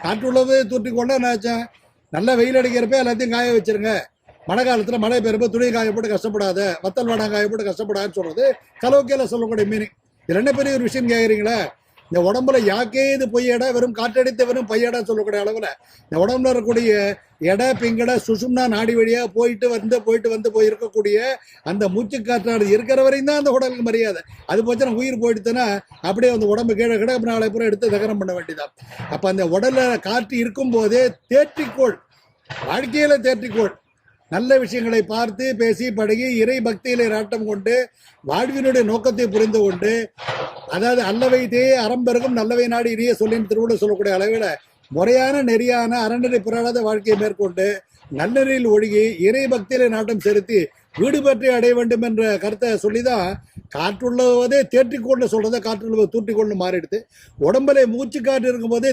காற்றுள்ளது தூற்றிக்கொள்ள என்னாச்சேன், நல்லா வெயில் அடிக்கிறப்ப எல்லாத்தையும் காய வச்சிருங்க, மழை காலத்தில் மழை பெய்யறப்ப துணி காய போட்டு கஷ்டப்படாத, வத்தல் வாடகை காய போட்டு கஷ்டப்படாதுன்னு சொல்றது கலோக்கியில் சொல்லக்கூடிய மீனிங். இதில் என்ன பெரிய ஒரு விஷயம் கேட்குறீங்களா? இந்த உடம்புல யாக்கே இது பொய்யடா, வெறும் காற்றடித்த வெறும் பையடா சொல்லக்கூடிய அளவில் இந்த உடம்புல இருக்கக்கூடிய எடை பிங்கடை சுசும்னா நாடி வழியாக போயிட்டு வந்து போயிருக்கக்கூடிய அந்த மூச்சு காற்றாடு இருக்கிற வரையும் தான் அந்த உடலுக்கு மரியாதை. அது போச்சுன்னா உயிர் போயிடுத்துன்னா அப்படியே அந்த உடம்பு கீழே கிடப்பு நாளை பூரா எடுத்து தகனம் பண்ண வேண்டியதான். அப்போ அந்த உடல்ல காற்று இருக்கும் போதே தேற்றிக்கோள், வாழ்க்கையில தேற்றிக்கோள். நல்ல விஷயங்களை பார்த்து பேசி பழகி இறை பக்தியிலே நாட்டம் கொண்டு வாழ்வினுடைய நோக்கத்தை புரிந்து கொண்டு, அதாவது அல்லவை தேய அறம்பெருகும் நல்லவை நாடு இனிய சொல்லின் திருவள்ளுவர் சொல்லக்கூடிய அளவில் முறையான நெறியான அறநெறி புராணாத வாழ்க்கையை மேற்கொண்டு நல்லெறியில் ஒழுகி இறை பக்தியிலே நாட்டம் செலுத்தி வீடு பற்றி அடைய வேண்டும் என்ற கருத்தை சொல்லிதான் காற்றுள்ளவதே தேற்றிக்கொண்டு சொல்றதை காற்றுள்ளவை தூற்றிக்கொண்டு மாறிடுது. உடம்புல மூச்சு காற்று இருக்கும் போதே